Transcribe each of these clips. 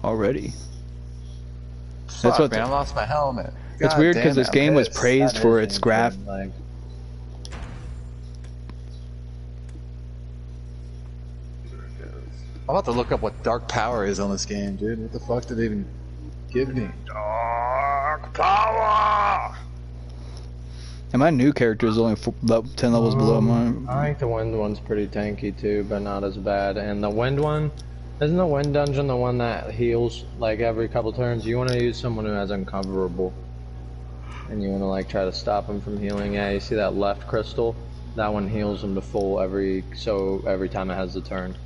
already. Fuck, That's what man, I lost my helmet. It's weird because this game was praised for its graph. Like, I'm about to look up what dark power is on this game, dude. What the fuck did they even give me? Dark power! And my new character is only 10 levels below mine. I think the wind one's pretty tanky too, but not as bad. And the wind one, isn't the wind dungeon the one that heals like every couple turns? You want to use someone who has uncoverable, and you want to like try to stop him from healing. Yeah, you see that left crystal? That one heals him to full every time it has the turn.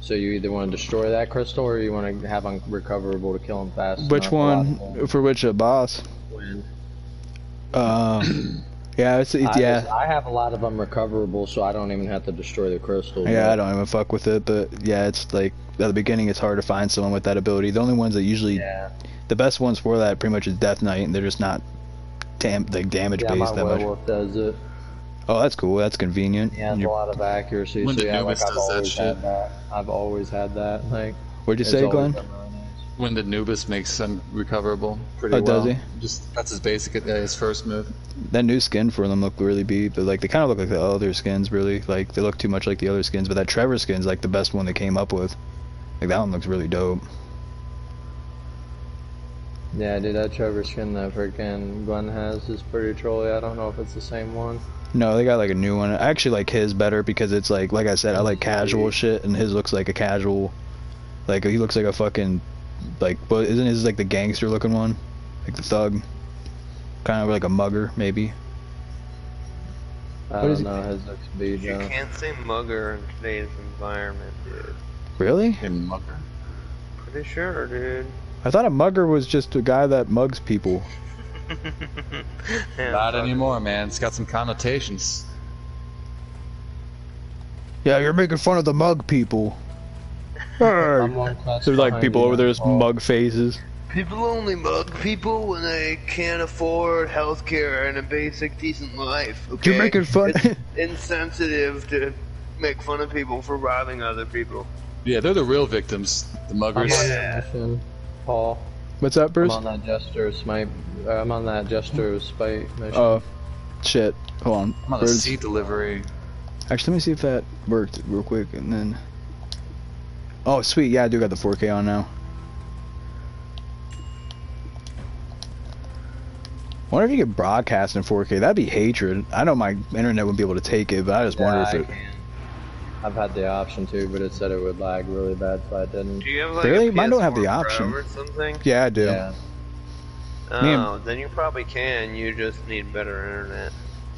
So you either want to destroy that crystal or you want to have unrecoverable to kill him fast. Which one? For which boss? Wind. Yeah, yeah. I have a lot of them recoverable, so I don't even have to destroy the crystal. Yeah, I don't even fuck with it, but yeah, it's like at the beginning it's hard to find someone with that ability. The only ones that usually, the best ones for that pretty much is Death Knight, and they're just not damage based that much. Werewolf does it. Oh, that's cool. That's convenient. Yeah, it's a lot of accuracy. When so the yeah, Nubis like does that shit. I've always had that. Like, what'd you say, Glenn? When the Nubis makes him recoverable pretty well. Does he? Just that's his basic, his first move. That new skin for them look really beat, but like they kind of look like the other skins. Really, like they look too much like the other skins. But that Trevor skin's like the best one they came up with. Like that one looks really dope. Yeah, dude, that Trevor skin that freaking Glenn has is pretty trolly. I don't know if it's the same one. No, they got like a new one. I actually like his better because it's like I said, I like casual shit, and his looks like a casual, like he looks like a fucking, like, but isn't his like the gangster looking one, like the thug, kind of like a mugger maybe. I don't know. His looks beat. You can't say mugger in today's environment, dude. Really? A mugger? Pretty sure, dude. I thought a mugger was just a guy that mugs people. Not anymore, man. It's got some connotations. Yeah, you're making fun of the mug people. There's like people over there with mug faces. People only mug people when they can't afford healthcare and a basic decent life. Okay? You're making fun. It's insensitive to make fun of people for robbing other people. Yeah, they're the real victims. The muggers. Paul. What's up, Bruce? I'm on that Jester Spite mission. Oh, shit. Hold on. I'm on the seed delivery. Actually, let me see if that worked real quick, and then... Oh, sweet. Yeah, I do got the 4K on now. I wonder if you could broadcast in 4K. That'd be hatred. I know my internet wouldn't be able to take it, but I just wonder if it... I've had the option to, but it said it would lag really bad, so I didn't. Do you have like really? a Mine don't have the PS4 option. Pro or something? Yeah, I do. Yeah. Oh, then you probably can. You just need better internet.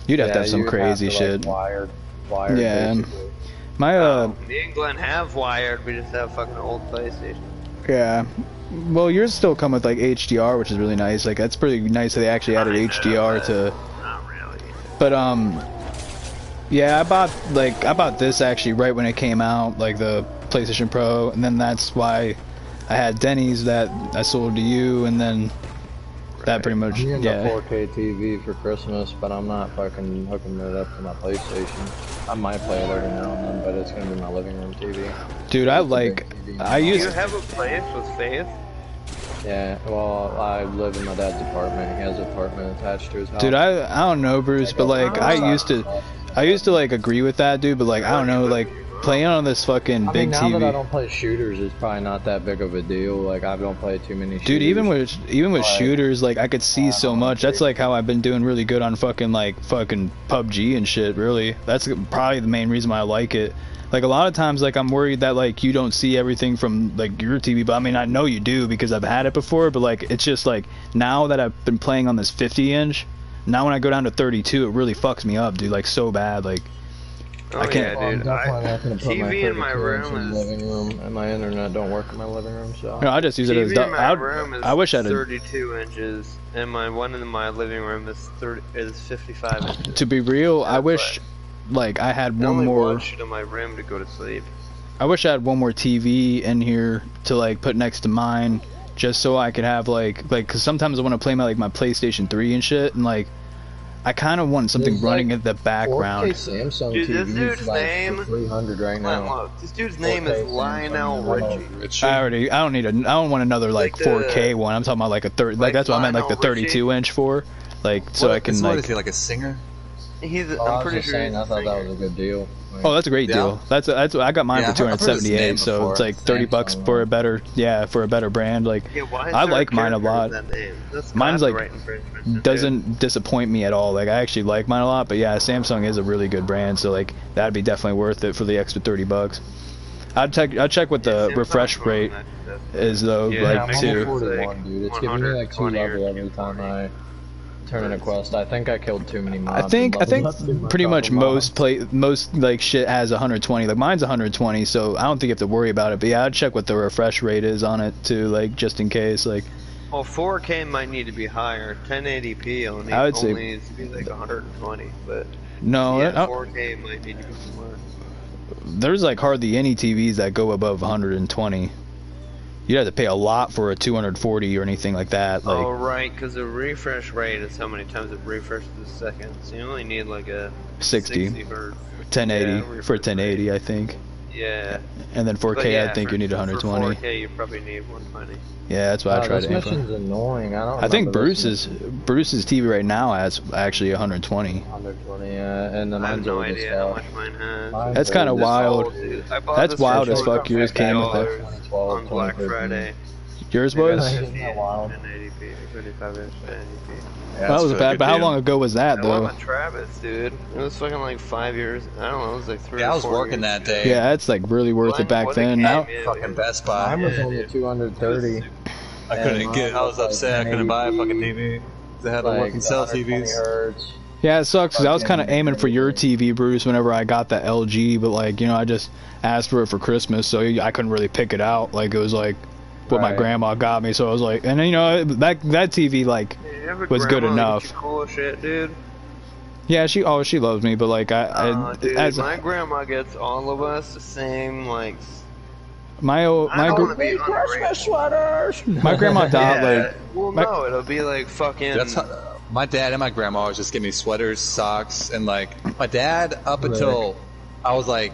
You'd have to have some crazy shit. Wired, yeah. basically. My me and Glenn have wired. We just have fucking old PlayStation. Yeah. Well, yours still come with like HDR, which is really nice. Like that's pretty nice that they actually added HDR to. Not really. But yeah, I bought this actually right when it came out, like the PlayStation Pro, and then that's why I had Denny's that I sold to you, and then that pretty much, I'm getting a 4K TV for Christmas, but I'm not fucking hooking it up to my PlayStation. I might play it every now and then, but it's gonna be my living room TV. Dude, I used. Do you have a place with Faith? Yeah, well, I live in my dad's apartment. He has an apartment attached to his house. Dude, I don't know, Bruce, but like I used to like agree with that, dude, but like I don't know, like playing on this fucking big now TV. that I don't play shooters, it's probably not that big of a deal. Like I don't play too many shooters. Dude, even with shooters, like I could see so much. That's like how I've been doing really good on fucking PUBG and shit. Really, that's probably the main reason why I like it. Like a lot of times, like I'm worried that like you don't see everything from like your TV, but I mean I know you do because I've had it before. But like it's just like now that I've been playing on this 50-inch, now when I go down to 32, it really fucks me up, dude. Like so bad, like. Oh, I can't. Yeah, dude. TV in my room is living room, and my internet don't work in my living room, so. No, I just use it as. TV in my room is I wish I 32 inches, and my one in my living room is 55 inches. To be real, I wish, like, I had one more. Watch it in my room to go to sleep. I wish I had one more TV in here to like put next to mine, just so I could have like, cause sometimes I want to play my PlayStation 3 and shit, and like. I kind of want something There's, running like, in the 4K background. Samsung Dude, this TVs dude's like name- for 300 right now. Look, this dude's name 4K is Lionel Samsung Richie. I don't want another like, Like the- 4K one. I'm talking about like a like like that's what I meant, like the Lionel Richie? 32 inch for, like so I can What like. is he, like a singer? He's. Oh, I I'm was pretty just sure. saying, he's I a thought that singer. was a good deal. Oh, that's a great Yeah. deal. That's I got mine Yeah, for I've heard his name 278, so before. it's like 30 bucks for a better for a better brand. Like Yeah, why is I there like mine a character in lot. that name? That's Mine's like copyright infringement, dude. doesn't disappoint me at all. Like I actually like mine a lot, but yeah, Samsung is a really good brand, so like that'd be definitely worth it for the extra 30 bucks. I'd check what the Samsung's refresh wrong, rate that's- is though, Yeah, like I'm too. on 41, Like dude. It's giving me like 2 120 or level every time 240. I turn in a quest. I think I killed too many mobs. I think and leveled up too much pretty on much the mobs. most like shit has 120. Like mine's 120, so I don't think you have to worry about it. But yeah, I'd check what the refresh rate is on it too, like just in case. Like Well, 4K might need to be higher. 1080p only, I would say- only needs to be like 120, but no, yeah, I don't- 4K might need to be more. there's like hardly any TVs that go above 120. You'd have to pay a lot for a 240 or anything like that. Like Oh, right, because the refresh rate is how many times it refreshes a second. So you only need like a 60, for 1080 yeah, for refresh 1080, I think. Yeah. And then 4K, But yeah, I think for, you need For 120. 4K, you probably need 120. Yeah, that's what I try this to aim for. mission's annoying. I think remember this Bruce's TV right now has actually 120. mission. 120, yeah, and then I have mine's no old as idea how fuck. much mine has. Mine's That's kinda old as wild. fuck. Dude, I bought That's this wild as for fuck. Yours came with it. $20 on Black 2015. Friday. Yours Maybe was? like Isn't that wild? 1080p, 35 inch 1080p. Yeah, That was a bad, but how long ago was that I though? want my Travis, dude. It was fucking like 5 years. I don't know. It was like 3. Yeah, or I was 4 working years that ago. day. Yeah, that's like really worth it When- back when it then. came Now, in, Fucking Best Buy. Mine was Yeah, only dude. 230. I couldn't And get. I was mine upset. I couldn't buy a fucking TV. They had to work and sell 120 TVs. hertz. yeah, it sucks because I was kind of Fucking aiming for your everything. TV, Bruce, whenever I got that LG, but like I just asked for it for Christmas, so I couldn't really pick it out. Like it was like what my Right. grandma got me, so I was like, and then, that TV like Yeah, every was good grandma enough. gets you cool as shit, dude. yeah, she loves me, but like Dude, as my grandma gets all of us the same, like. my I don't want to be Christmas ungrateful. sweaters. my grandma died Yeah, like well, my- no, it'll be like fucking. That's how, my dad and my grandma always just give me sweaters, socks, and like my dad up until I was like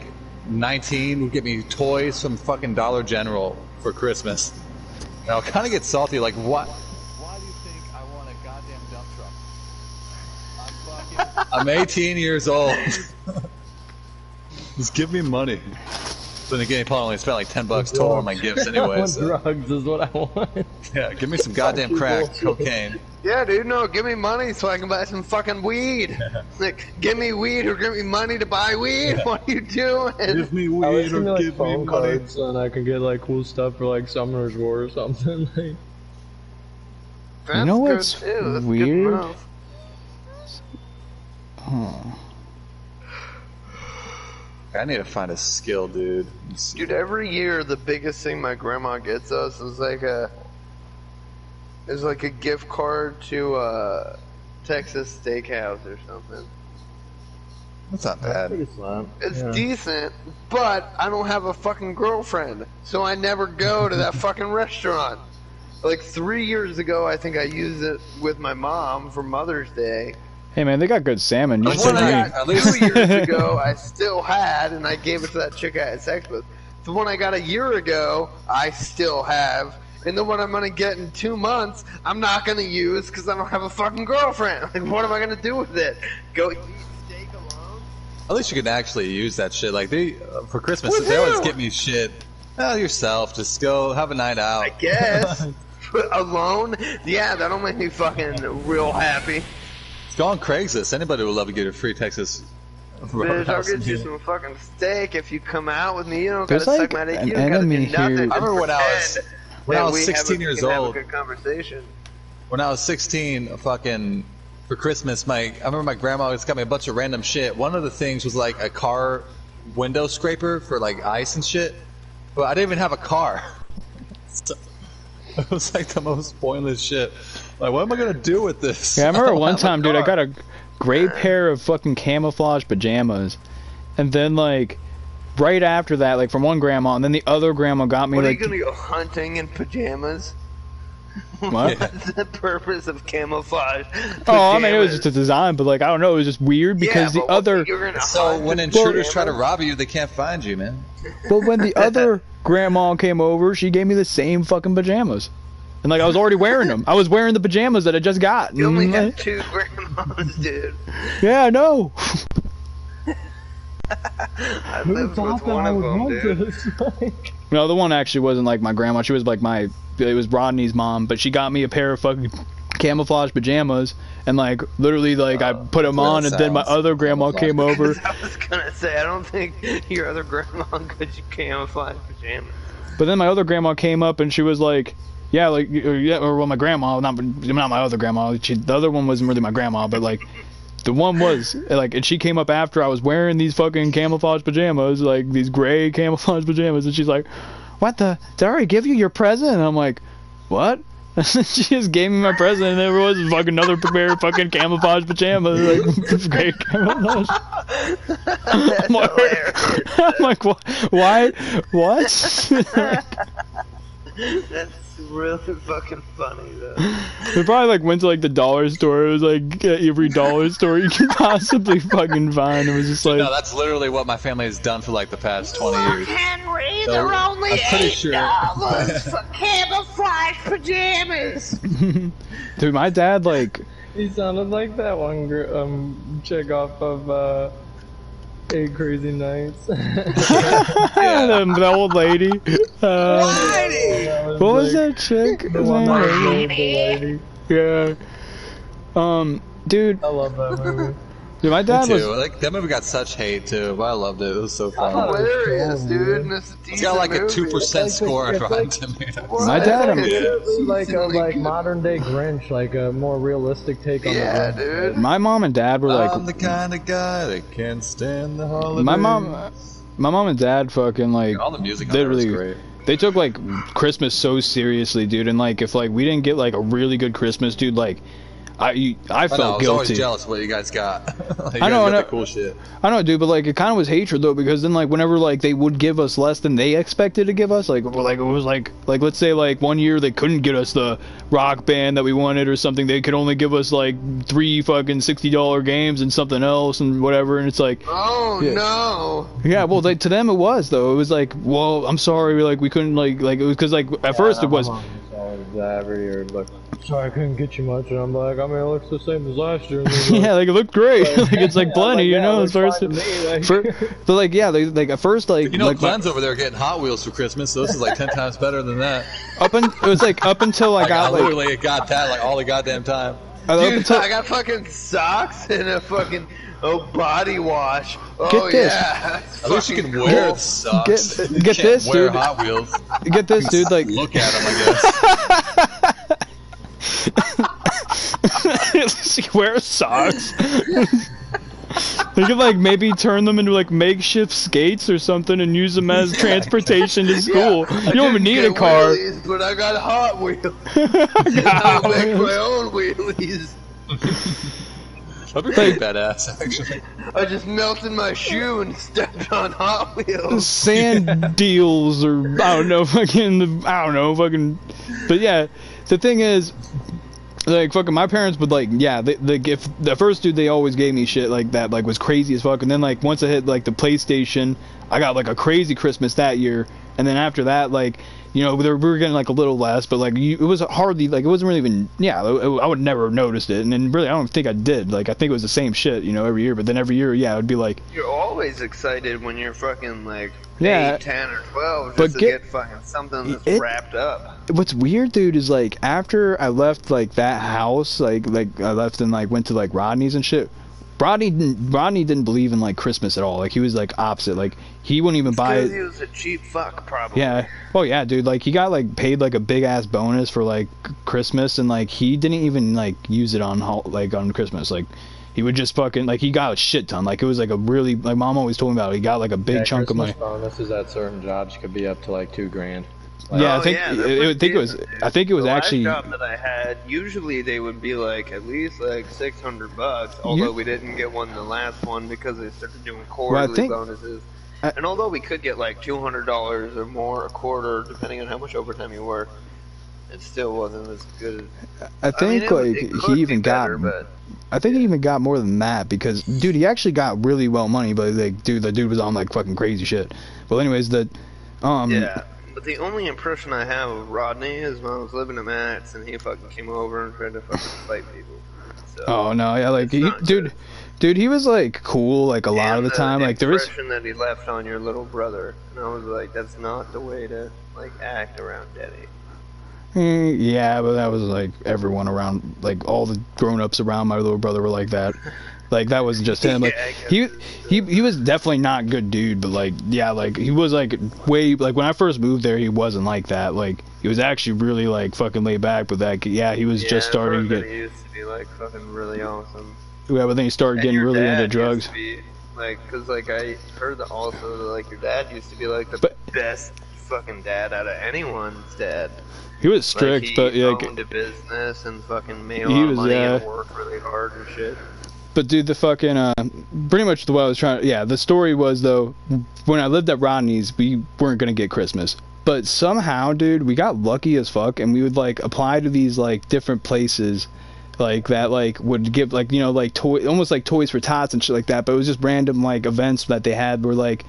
19 would get me toys from fucking Dollar General for Christmas. And I'll kind of get salty, like what? Why do you think I want a goddamn dump truck? I'm 18 years old. Just give me money. Then again, he probably only spent like $10 total on my gifts anyway. So. Drugs is what I want. Yeah, give me some goddamn crack, cocaine. Yeah, dude, no, give me money so I can buy some fucking weed. Like, give me weed or give me money to buy weed. What are you doing? Give me I weed wish give me or like give me phone money. cards and I can get like cool stuff for like Summer's War or something. Like, That's know good, what's too. That's good weird? enough. I need to find a skill, dude. Dude, every year the biggest thing my grandma gets us is like a gift card to Texas Steakhouse or something. That's not that's bad. pretty slim. It's Yeah. decent, but I don't have a fucking girlfriend, so I never go to that fucking restaurant. Like 3 years ago, I think I used it with my mom for Mother's Day. hey man, they got good salmon. You The should one send I me. got At least- 2 years ago, I still had, and I gave it to that chick I had sex with. The one I got a year ago, I still have. And the one I'm gonna get in 2 months, I'm not gonna use because I don't have a fucking girlfriend. Like, what am I gonna do with it? Go eat steak alone? At least you can actually use that shit. Like they for Christmas, With they always who? get me shit. Oh, yourself. Just go have a night out. I guess. Alone? Yeah, that'll make me fucking real happy. Go on Craigslist. Anybody would love to get a free Texas Bitch, I'll Roadhouse get you meal. some fucking steak if you come out with me. You don't There's gotta like suck my dick. an You don't gotta enemy do nothing. here- Just I remember when I was- pretend when I that was we 16 have a, years can have old. a good conversation. When I was 16, fucking for Christmas, I remember my grandma always got me a bunch of random shit. One of the things was like a car window scraper for like ice and shit, but I didn't even have a car. So, it was like the most pointless shit. Like, what am I gonna do with this? Yeah, I remember don't one have a time, dude, I car. got a gray pair of fucking camouflage pajamas, and then like right after that, like from one grandma, and then the other grandma got me What are like you gonna go hunting in pajamas? What? What's the purpose of camouflage? Oh, I mean, it was pajamas? just a design, but like I don't know, it was just weird because Yeah, the but what, other. you're gonna So hide when the intruders try to pajamas? rob you, they can't find you, man. But when the other grandma came over, she gave me the same fucking pajamas. And like I was already wearing them. I was wearing the pajamas that I just got. You only And, have 2 grandmas, dude. yeah, I know. I lived with one of them, dude. No, the one actually wasn't like my grandma. She was like it was Rodney's mom, but she got me a pair of fucking camouflage pajamas, and like literally like I put them that's what on, it and then my sounds. other grandma came over. I was gonna say, I don't think your other grandma could you camouflage pajamas. But then my other grandma came up, and she was like, yeah, like, yeah, or well, my grandma, not my other grandma. The other one wasn't really my grandma, but like, the one was like, and she came up after I was wearing these fucking camouflage pajamas, like these gray camouflage pajamas, and she's like, "What the? Did I already give you your present?" And I'm like, "What?" She just gave me my present, and there was fucking another pair of fucking camouflage pajamas, like gray camouflage. That's hilarious. I'm like, what? Why? What? That's really fucking funny, though. We probably like went to like the dollar store. It was like every dollar store you can possibly fucking find. It was just like, No, that's literally what my family has done for like the past 20 years. Henry, So, they're only I'm pretty $8 sure. for camouflage pajamas. dude, my dad like, He sounded like that one chick off of 8 Crazy Nights. the old lady. What was that chick? The one that was the lady. Yeah. Dude, I love that movie. dude, my Me dad too. was. Like that movie got such hate too, but I loved it. It was so fun. Hilarious, dude. And it's a It's got like a decent 2% movie. score on it's Rotten like- Tomatoes. My dad, It's like a Decently good. modern day Grinch, like a more realistic take on Yeah, the Grinch. dude. My mom and dad were like. I'm the kind of guy that can't stand the holidays. My mom and dad fucking like. All the music on there was Literally. great. They took like Christmas so seriously, dude, and like if like we didn't get like a really good Christmas, dude, like I I felt know, I was always guilty. jealous of what you guys got. Like, you I know, guys I got know. the cool shit. I know, dude, but like it kind of was hatred though, because then like whenever like they would give us less than they expected to give us, like it was like let's say like one year they couldn't get us the rock band that we wanted or something, they could only give us like 3 fucking $60 games and something else and whatever, and it's like, Oh, Yeah. no. yeah, well, to them it was though. It was like, well, I'm sorry, like we couldn't like it was because like at first it was. My mom used to always do that every year, like, sorry I couldn't get you much, and I'm like, I mean, it looks the same as last year. And they're like, Yeah, like it looked great. Like it's like plenty, you yeah, know. it As looks far as fine to me, like- but like yeah, they, like at first like You know, like Glenn's over there getting Hot Wheels for Christmas, so this is like 10 times better than that. it was like up until I Like, I got like literally got that like all the goddamn time. up Dude, until, I got fucking socks and a fucking body wash. Oh, Get this. yeah. At least you can wear the socks. Get You can't this, wear dude. Hot Wheels. get this, dude. Like Look at them, I guess. you wear socks. They could like maybe turn them into like makeshift skates or something and use them as transportation to school. Yeah, You don't even I need a didn't get car. wheelies, but I got Hot Wheels. I make my own wheelies. That'd be pretty badass, actually. I just melted my shoe and stepped on Hot Wheels. Sand deals or I don't know fucking but yeah, the thing is like fucking my parents would like they if the first dude they always gave me shit like that like was crazy as fuck, and then like once I hit like the PlayStation I got like a crazy Christmas that year, and then after that like you know we were getting like a little less, but like it was hardly like it wasn't really even I would never have noticed it, and then really I don't think I did, like I think it was the same shit you know every year, but then every year it would be like You're always excited when you're fucking like Yeah. 8, 10, or 12 But just to get- get fucking something that's it- wrapped up. what's weird, dude, is like after I left like that house, like I left and like went to like Rodney's and shit. Rodney didn't believe in like Christmas at all. Like he was like opposite. Like he wouldn't even buy Because it. he was a cheap fuck, probably. Yeah. Oh yeah, dude. Like he got like paid like a big ass bonus for like Christmas, and like he didn't even like use it on like on Christmas. Like he would just fucking like he got a shit ton. Like it was like a really like mom always told me about it. He got like a big chunk of money. Bonuses at certain jobs could be up to like $2,000. Yeah, Oh, I think yeah, it, they're it, I think it was. pretty I think it was the actually. last job that I had, usually they would be like at least like $600. Although we didn't get one the last one because they started doing quarterly think- bonuses. And although we could get like $200 or more a quarter, depending on how much overtime you work. It still wasn't as good. I think like it he could even be got. better, but I think he even got more than that because, dude, he actually got really well money, but like, dude, the dude was on like fucking crazy shit. Well, anyways, yeah. But the only impression I have of Rodney is when I was living at Matt's and he fucking came over and tried to fucking fight people. So, oh no, yeah, like it's not good. dude, he was like cool like a lot of And the time. Like there was. impression that he left on your little brother, and I was like, that's not the way to like act around Denny. Yeah, but that was like everyone around, like all the grown-ups around my little brother were like that. Like that wasn't just him. Like he was definitely not a good dude, but like yeah, like he was like way like when I first moved there, he wasn't like that. Like he was actually really like fucking laid back. But that yeah, he was just starting to get. He used to be like fucking really awesome. Yeah, but then he started getting your really dad into drugs. used to be, like, cause like I heard that also that, like your dad used to be like the best fucking dad out of anyone's dad. He was strict, like, but he like owned a business and fucking made a lot of money and worked really hard and shit. But dude, the fucking pretty much the way I was trying. Yeah, the story was though, when I lived at Rodney's, we weren't gonna get Christmas, but somehow, dude, we got lucky as fuck, and we would like apply to these like different places, like that like would give like like toy almost like Toys for Tots and shit like that. But it was just random like events that they had where like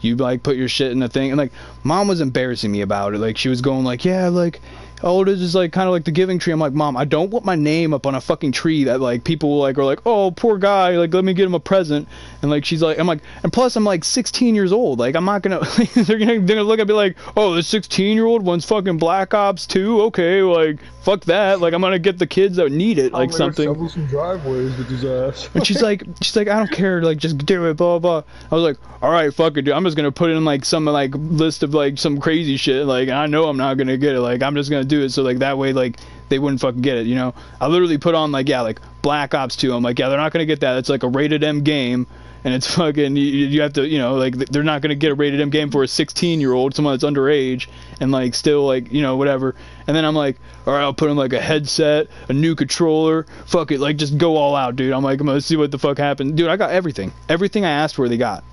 you like put your shit in the thing, and like mom was embarrassing me about it. Like she was going like, yeah, like oh, this is like kind of like the Giving Tree. I'm like, Mom, I don't want my name up on a fucking tree that like people like are like, oh, poor guy, like let me get him a present. And like she's like, I'm like, and plus I'm like 16 years old. Like I'm not gonna they're gonna look at me like, oh, the 16-year-old one's fucking Black Ops 2. Okay, like fuck that. Like I'm gonna get the kids that need it, like something. Shovel some driveways with his ass. And she's like, I don't care, like just do it, blah blah. I was like, all right, fuck it, dude. I'm just gonna put in like some like list of like some crazy shit. Like I know I'm not gonna get it. Like I'm just gonna do it so like that way like they wouldn't fucking get it. I literally put on like like Black Ops 2. I'm like, yeah, they're not gonna get that. It's like a rated M game. And it's fucking, you have to, like, they're not going to get a rated M game for a 16-year-old, someone that's underage, and, like, still, like, whatever. And then I'm like, all right, I'll put in, like, a headset, a new controller, fuck it, like, just go all out, dude. I'm like, I'm going to see what the fuck happens. Dude, I got everything. Everything I asked for, they got.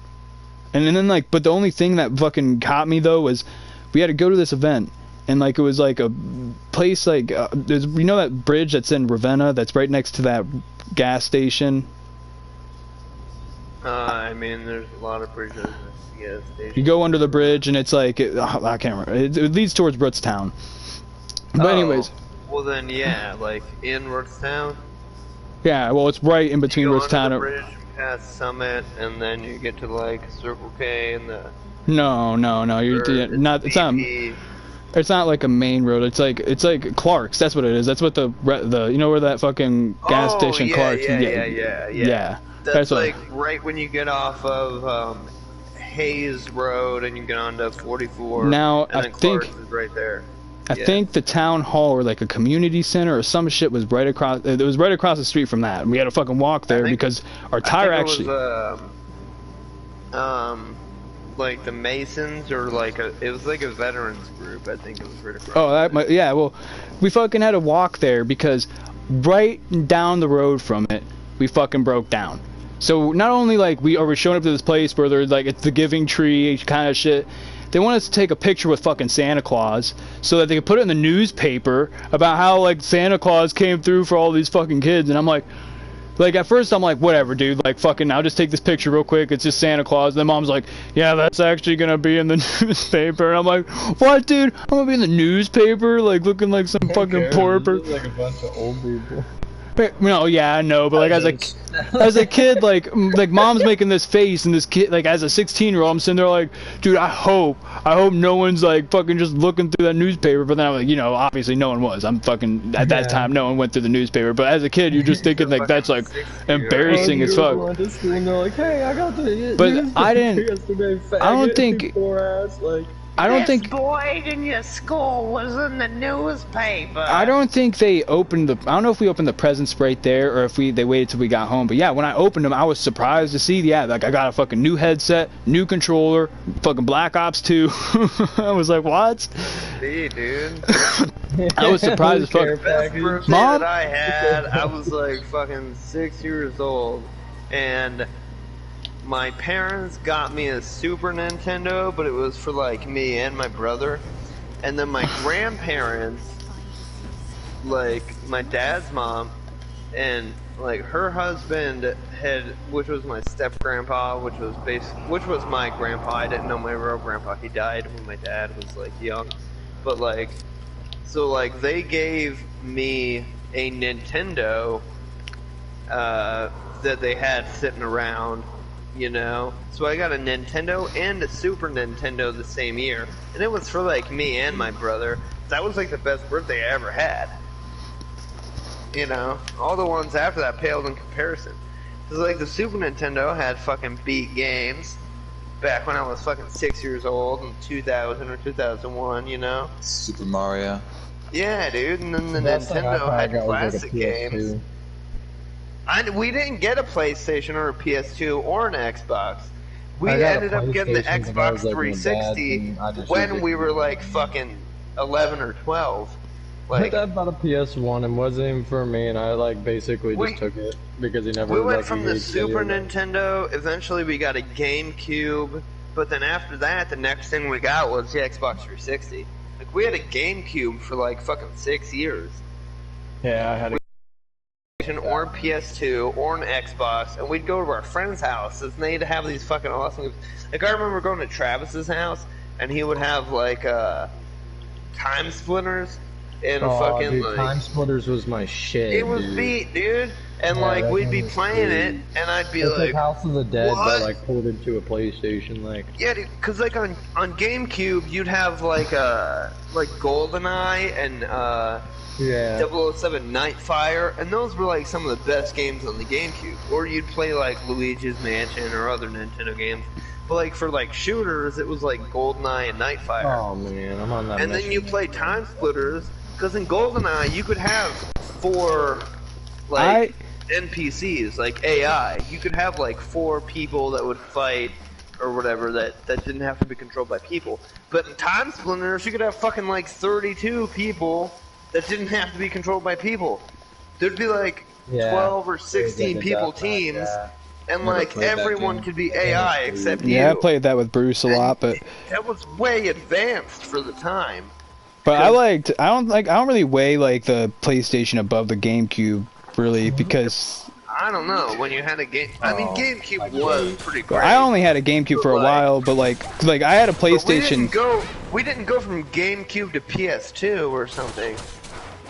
And then, like, but the only thing that fucking caught me, though, was we had to go to this event. And, like, it was, like, a place, like, there's, that bridge that's in Ravenna that's right next to that gas station? I mean, there's a lot of bridges in the gas station. You go under the bridge, and it's like, I can't remember. It leads towards Brookstown. But anyways. Well then, yeah, like in Brookstown. Yeah, well, it's right in between you go Brookstown. Under the bridge, past Summit, and then you get to like Circle K and the. No, you're not. It's not. It's not like a main road. It's like Clark's. That's what it is. That's what the where that fucking gas station Clark's. Yeah. That's like right when you get off of Hayes Road and you get onto 44. Now and then Clark's is right there. I think the town hall or like a community center or some shit was right across. It was right across the street from that. And we had to fucking walk there because our tire actually. Like the Masons or like it was like a veterans group. I think it was right across. Oh, yeah. Well, we fucking had to walk there because right down the road from it, we fucking broke down. So not only like we were showing up to this place where there's like it's the Giving Tree kind of shit, they want us to take a picture with fucking Santa Claus so that they could put it in the newspaper about how like Santa Claus came through for all these fucking kids. And I'm like at first I'm like, whatever, dude, like fucking I'll just take this picture real quick, it's just Santa Claus. And then mom's like, yeah, that's actually gonna be in the newspaper. And I'm like, what, dude? I'm gonna be in the newspaper like looking like some fucking poor person. Like a bunch of old people. No, yeah, I know, but like as a kid, like mom's making this face, and this kid, like as a 16-year-old, I'm sitting there like, dude, I hope no one's like fucking just looking through that newspaper. But then I'm like, obviously no one was. I'm fucking at that time, no one went through the newspaper. But as a kid, you're just thinking like that's like embarrassing as fuck. And they're like, hey, I got the but I didn't. Yesterday, I don't think. I don't think boy in your school was in the newspaper. I don't think they opened the. I don't know if we opened the presents right there or if they waited till we got home. But yeah, when I opened them, I was surprised to see. Yeah, like I got a fucking new headset, new controller, fucking Black Ops 2. I was like, what? See, dude. I was surprised as fuck. Best birthday Mom? that I had, I was like fucking 6 years old, and my parents got me a Super Nintendo, but it was for like me and my brother. And then my grandparents like my dad's mom, and like her husband had, which was my step grandpa, which was my grandpa. I didn't know my real grandpa. He died when my dad was like young, but like, so like they gave me a Nintendo that they had sitting around, you know. So I got a Nintendo and a Super Nintendo the same year, and it was for like me and my brother. That was like the best birthday I ever had. You know, all the ones after that paled in comparison. Cause like the Super Nintendo had fucking beat games back when I was fucking 6 years old in 2000 or 2001. You know, Super Mario. Yeah, dude. And then the Nintendo had classic games. We didn't get a PlayStation or a PS2 or an Xbox. We ended up getting the Xbox 360 when we were like fucking 11 or 12. My Like, dad bought a PS1 and wasn't even for me, and I like basically just took it because he never. we went like, from the Super Nintendo. Eventually, we got a GameCube. But then after that, the next thing we got was the Xbox 360. Like, we had a GameCube for like fucking 6 years. Yeah, I had a. Or a PS2 or an Xbox, and we'd go to our friends' houses, and they'd have these fucking awesome. Like, I remember going to Travis's house, and he would have like time splitters and fucking dude, like Time Splitters was my shit. it was dude. beat, dude. And Yeah, like that we'd be game was playing sweet. it, and I'd be It's like, House of the Dead, what? but like pulled into a PlayStation, like. yeah, dude, cause like on GameCube you'd have like GoldenEye and Yeah. 007 Nightfire, and those were like some of the best games on the GameCube. Or you'd play like Luigi's Mansion or other Nintendo games. But like for like shooters, it was like GoldenEye and Nightfire. Oh man, I'm on that. And then you play Time Splitters, because in GoldenEye you could have 4 like NPCs, like AI. You could have like 4 people that would fight or whatever that didn't have to be controlled by people. But in Time Splitters, you could have fucking like 32 people that didn't have to be controlled by people. There'd be like 12 or 16 people teams, and like everyone could be AI except you. Yeah, I played that with Bruce a lot, but that was way advanced for the time. but I don't really weigh like the PlayStation above the GameCube really, because I don't know, when you had a game, I mean GameCube was pretty great. I only had a GameCube for a while, but like I had a PlayStation. We didn't go from GameCube to PS2 or something.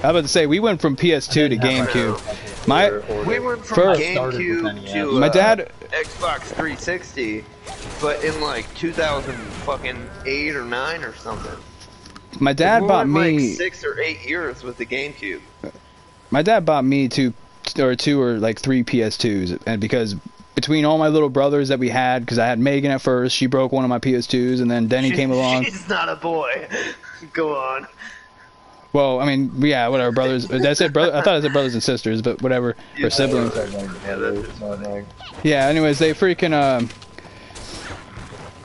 I was about to say we went from PS2 to GameCube. We went from GameCube to my dad Xbox 360, but in like 2008 or 9 or something. My dad bought me like 6 or 8 years with the GameCube. My dad bought me two or 3 PS2s, and because between all my little brothers that we had, because I had Megan at first, she broke one of my PS2s, and then Denny came along. She's not a boy. Go on. Well, I mean, yeah, whatever, brothers. I said brother. I thought I said brothers and sisters, but whatever, or siblings. Yeah. Anyways, they freaking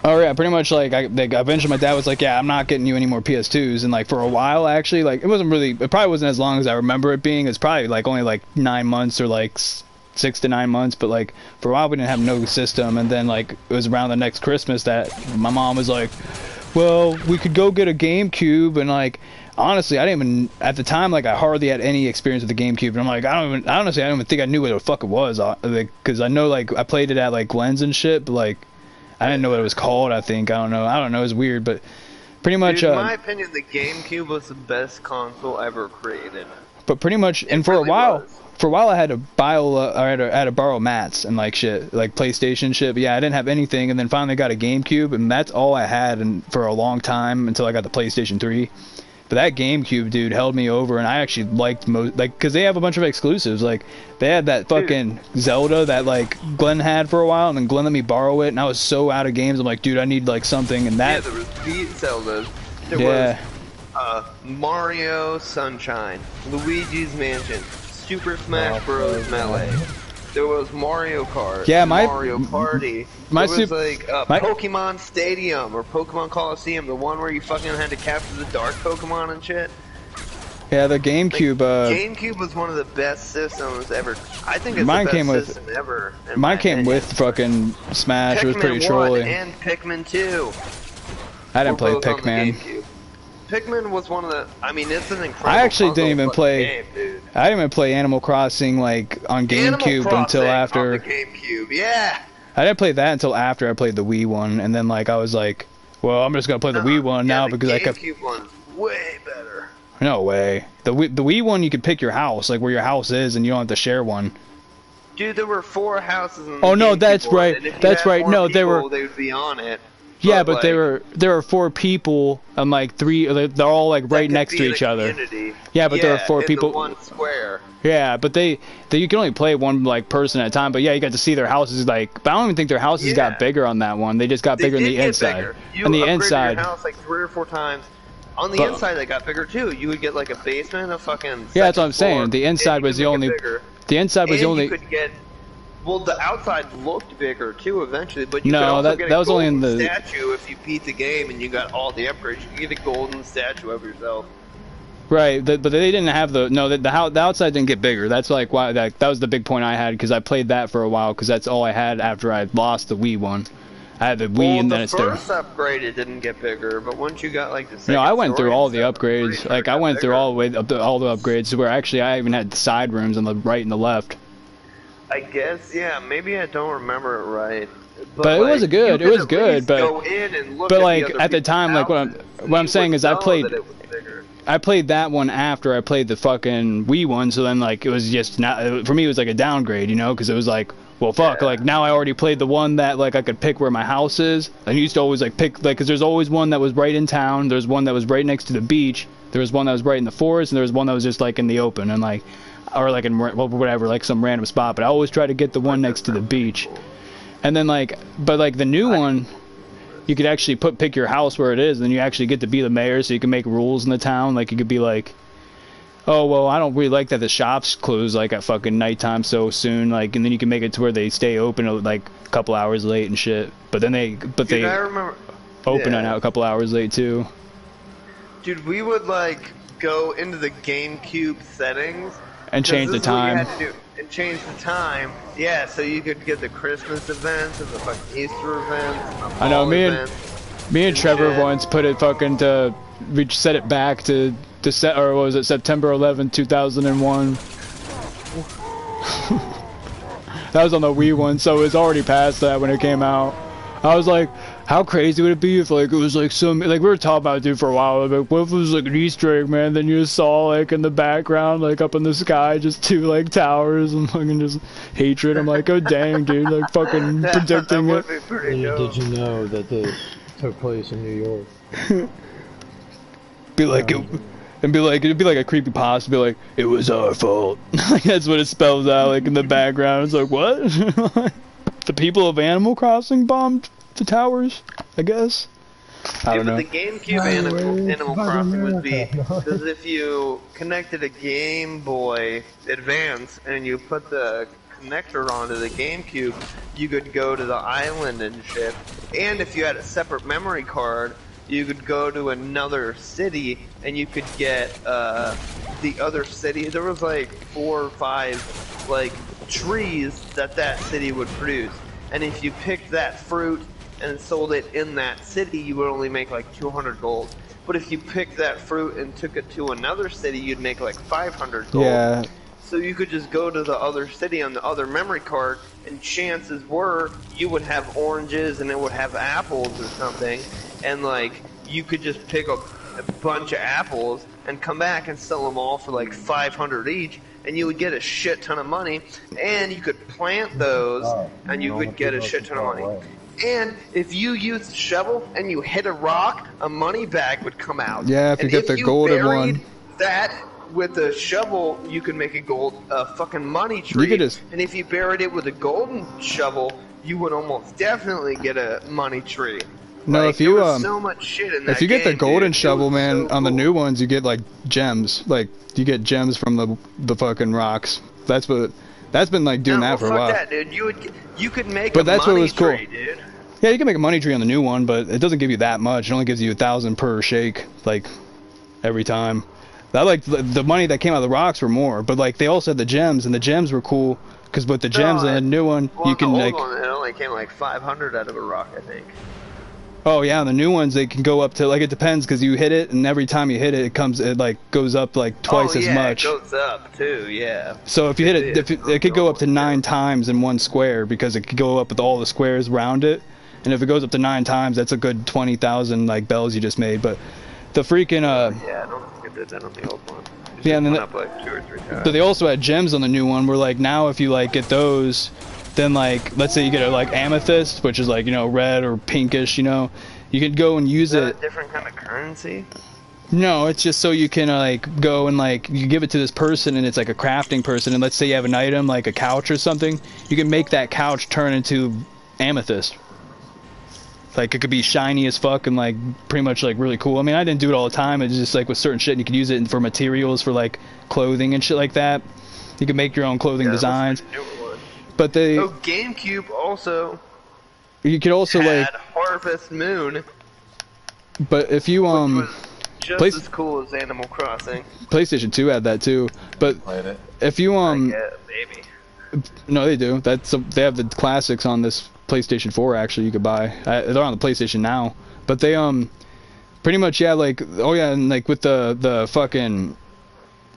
oh yeah, pretty much like eventually my dad was like, yeah, I'm not getting you any more PS2s, and like for a while actually, like it probably wasn't as long as I remember it being. It's probably like only like 9 months or like 6 to 9 months, but like for a while we didn't have no system, and then like it was around the next Christmas that my mom was like, well, we could go get a GameCube, and like honestly, I didn't even at the time, like I hardly had any experience with the GameCube, and I'm like, I don't even think I knew what the fuck it was, because I know like I played it at like Glenn's and shit, but like I didn't know what it was called. I think I don't know. It was weird, but pretty much. Dude, in my opinion, the GameCube was the best console ever created. But pretty much, and for a while, I had to buy, I had to borrow mats and like shit, like PlayStation shit. But yeah, I didn't have anything, and then finally got a GameCube, and that's all I had, and for a long time until I got the PlayStation 3. But that GameCube, dude, held me over, and I actually liked most, like, because they have a bunch of exclusives. Like, they had that fucking Zelda that, like, Glenn had for a while, and then Glenn let me borrow it, and I was so out of games. I'm like, dude, I need, like, something, and that... Yeah, there was Beat Zelda. There was Mario Sunshine, Luigi's Mansion, Super Smash Bros. Melee. There was Mario Kart. Yeah, Mario Party. There was like Pokemon Stadium or Pokemon Coliseum, the one where you fucking had to capture the dark Pokemon and shit. Yeah, the GameCube. GameCube was one of the best systems ever. I think it's mine the best came with, system ever. Mine came with fucking Smash. It was pretty trolly. And Pikmin 2. I didn't play Pikmin. Pikmin was one of the. I mean, it's an incredible. I actually didn't even play. Game, dude. I didn't even play Animal Crossing like on GameCube until after. On the GameCube, yeah. I didn't play that until after I played the Wii one, and then like I was like, well, I'm just gonna play the Wii one now because I could. The GameCube one's way better. No way. The Wii one, you could pick your house, like where your house is, and you don't have to share one. Dude, there were 4 houses in the Oh no, GameCube that's one, right. and if you That's had right. more No, they people, were. They would be on it. Yeah, but like, there were 4 people, and like 3. They're all like right next to each other. Yeah, but there are 4 people. In the one square. Yeah, but they you can only play one like person at a time. But yeah, you got to see their houses. Like, but I don't even think their houses got bigger on that one. They just got bigger on the inside. On the inside. Your house like 3 or 4 times. On the inside, they got bigger too. You would get like a basement, a fucking. Yeah, that's what I'm saying. The inside was the only. The inside was the only. You could get. Well, the outside looked bigger too eventually, but you could No, also get a that was only in golden the. statue if you beat the game and you got all the upgrades. You could get a golden statue of yourself. Right, but they didn't have the the outside didn't get bigger. That's like why that was the big point I had because I played that for a while because that's all I had after I lost the Wii one. I had the Wii and then it's there. The first upgrade it didn't get bigger, but once you got like the second. No, I went through all the stuff, upgrades. Like I went through all the way up all the upgrades where actually I even had the side rooms on the right and the left. I guess yeah, maybe I don't remember it right. But it was good. It was good, but go in and look but at like the at the time, like what I'm saying is I played that one after I played the fucking Wii one, so then like it was just not for me. It was like a downgrade, you know, because it was like, well, fuck, like now I already played the one that like I could pick where my house is. I used to always like pick like because there's always one that was right in town. There's one that was right next to the beach. There was one that was right in the forest, and there was one that was just like in the open and like or like in whatever like some random spot. But I always try to get the one next to the beach. And then like, but like the new one. You could actually pick your house where it is, and then you actually get to be the mayor, so you can make rules in the town. Like you could be like, oh well, I don't really like that the shops close like at fucking nighttime so soon. Like, and then you can make it to where they stay open like a couple hours late and shit. But then they open it out a couple hours late too. Dude, we would like go into the GameCube settings and change the time. And change the time, yeah, so you could get the Christmas events and the fucking Easter events. And the I know, me and Trevor shit. once put it fucking to, we set it back to or what was it, September 11, 2001. That was on the Wii one, so it was already past that when it came out. I was like, how crazy would it be if like it was like some like we were talking about it dude for a while, like what if it was like an Easter egg, man, then you just saw like in the background like up in the sky just 2 like towers and fucking just hatred. I'm like, oh dang dude, like fucking predicting it. Did you know that this took place in New York? Be like it'd be like a creepy pasta, be like, it was our fault. Like that's what it spells out like in the background. It's like what? The people of Animal Crossing bombed the towers, I guess. I don't know. The GameCube Animal Crossing would be because if you connected a Game Boy Advance and you put the connector onto the GameCube, you could go to the island and shit. And if you had a separate memory card, you could go to another city and you could get the other city. There was like 4 or 5 like trees that city would produce, and if you picked that fruit and sold it in that city, you would only make like 200 gold. But if you picked that fruit and took it to another city, you'd make like 500 gold. Yeah. So you could just go to the other city on the other memory card, and chances were you would have oranges and it would have apples or something, and like you could just pick a bunch of apples and come back and sell them all for like 500 each, and you would get a shit ton of money, and you could plant those and you would get a shit ton of money. And if you used a shovel and you hit a rock, a money bag would come out. Yeah, if you get the golden one. That with a shovel, you could make a fucking money tree. You could just... And if you buried it with a golden shovel, you would almost definitely get a money tree. No, like, if you so much shit in that if you get the golden shovel, man, so on the new ones you get like gems. Like you get gems from the fucking rocks. That's been like doing that for a while. Fuck that, dude. You could make but a that's money what was cool. tree, dude. Yeah, you can make a money tree on the new one, but it doesn't give you that much. It only gives you 1,000 per shake, like every time. That like the money that came out of the rocks were more, but like they also had the gems, and the gems were cool because with the gems and the new one, you can the like. Old one, it only came like 500 out of a rock, I think. Oh yeah, the new ones they can go up to like it depends because you hit it and every time you hit it, it like goes up like twice as much. It goes up too. Yeah. So if you hit it, it could go up to 9 times in one square because it could go up with all the squares around it, and if it goes up to 9 times, that's a good 20,000 like bells you just made. But the freaking yeah, I don't think it did that on the old one. Yeah, and then up like 2 or 3 times. But they also had gems on the new one where like now if you like get those, then like let's say you get a like amethyst, which is like, you know, red or pinkish, you know, you could go and use it. Is that a different kind of currency? No, it's just so you can like go and like you give it to this person and it's like a crafting person, and let's say you have an item like a couch or something, you can make that couch turn into amethyst. Like it could be shiny as fuck and like pretty much like really cool. I mean, I didn't do it all the time. It's just like with certain shit, and you could use it for materials for like clothing and shit like that. You can make your own clothing designs. But they GameCube also. You could also had like Harvest Moon. But if you Which was just as cool as Animal Crossing. PlayStation 2 had that too. But if you maybe. No, they do. They have the classics on this PlayStation 4 actually you could buy. They're on the PlayStation now. But they pretty much like and like with the fucking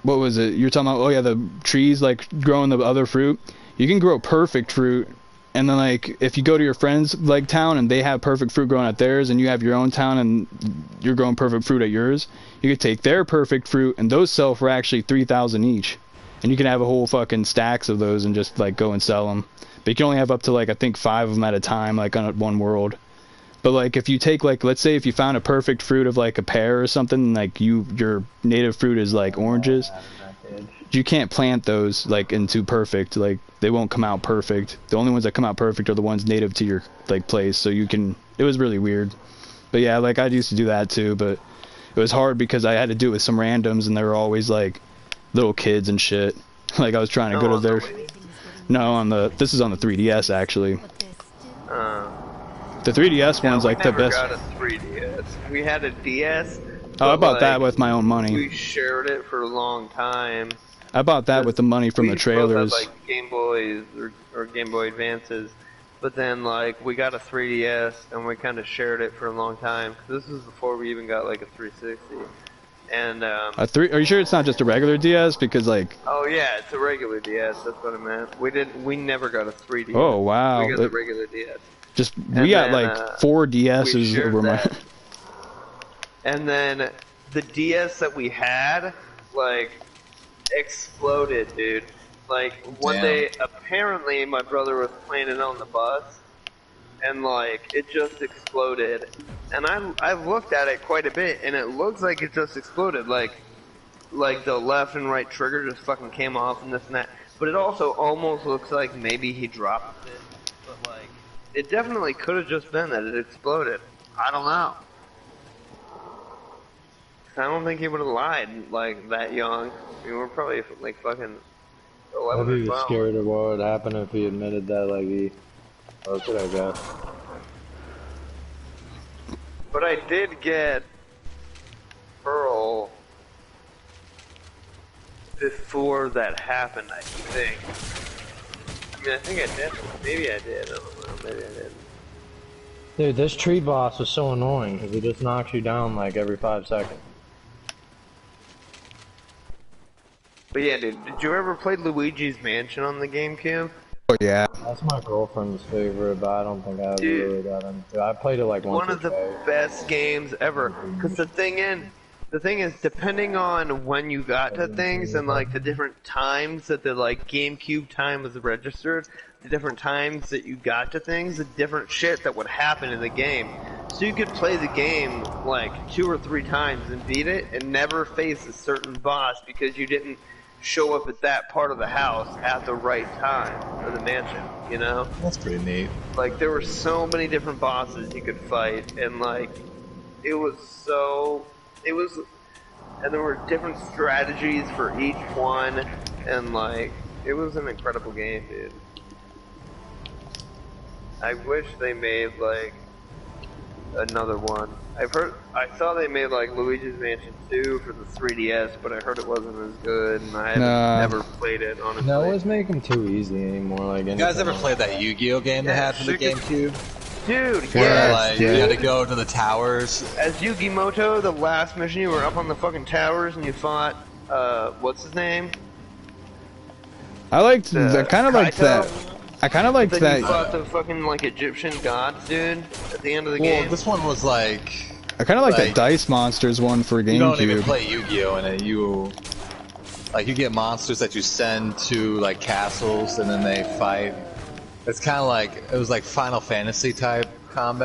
what was it? You're talking about the trees like growing the other fruit. You can grow perfect fruit, and then like if you go to your friend's like town and they have perfect fruit growing at theirs and you have your own town and you're growing perfect fruit at yours, you could take their perfect fruit and those sell for actually 3,000 each. And you can have a whole fucking stacks of those and just like go and sell them. But you can only have up to like I think 5 of them at a time, like on one world. But like if you take like let's say if you found a perfect fruit of like a pear or something, like your native fruit is like oranges, you can't plant those like into perfect. Like they won't come out perfect. The only ones that come out perfect are the ones native to your like place. So you can. It was really weird. But yeah, like I used to do that too. But it was hard because I had to do it with some randoms and they were always like little kids and shit. Like I was trying to go to their. No, this is on the 3DS actually. The 3DS one's like the best. We never got a 3DS. We had a DS. Oh, I bought that with my own money. We shared it for a long time. I bought that with the money from the trailers. We both had like Game Boys or Game Boy Advances, but then like we got a 3DS and we kind of shared it for a long time. This was before we even got like a 360. And are you sure it's not just a regular DS? Because like. Oh yeah, it's a regular DS. That's what I meant. We never got a 3DS. Oh wow. We got the regular DS. We got like 4 DSs over my. And then the DS that we had, like, exploded, dude. Like, one day, apparently, my brother was playing it on the bus, and, like, it just exploded. And I've looked at it quite a bit, and it looks like it just exploded. Like the left and right trigger just fucking came off and this and that. But it also almost looks like maybe he dropped it. But, like, it definitely could have just been that it exploded. I don't know. I don't think he would have lied like that young. I mean, we're probably like fucking 11 Maybe he was 12. scared of what would happen if he admitted that, like he broke it, I guess. But I did get Pearl before that happened, I think. I mean, I think I did. Maybe I did. I don't know. Maybe I didn't. Dude, this tree boss is so annoying because he just knocks you down like every 5 seconds. But yeah, dude, did you ever play Luigi's Mansion on the GameCube? Oh yeah. That's my girlfriend's favorite, but I don't think I ever really got into it. I played it like once. One of the best games ever. Because the thing is, depending on when you got to things and like the different times that the like GameCube time was registered, the different times that you got to things, the different shit that would happen in the game. So you could play the game like 2 or 3 times and beat it and never face a certain boss because you didn't show up at that part of the house at the right time, or the mansion, you know? That's pretty neat. Like, there were so many different bosses you could fight, and like, and there were different strategies for each one, and like, it was an incredible game, dude. I wish they made like another one. I saw they made like Luigi's Mansion 2 for the 3DS, but I heard it wasn't as good, and I never played it, honestly. No, it's making too easy anymore. Like, you guys ever played that Yu-Gi-Oh game they had for the GameCube? Dude, Where yes. like you had to go to the towers. As Yugimoto, the last mission, you were up on the fucking towers and you fought, what's his name? I liked. I kind of liked Kaito? that. I kind of liked Then that. you fought the fucking like Egyptian gods, dude, at the end of the Well, game. this one was like I kind of like like, that Dice Monsters one for you don't even GameCube. play Yu-Gi-Oh in it. You get monsters that you send to like castles and then they fight. It's kind of like it was like Final Fantasy type combat.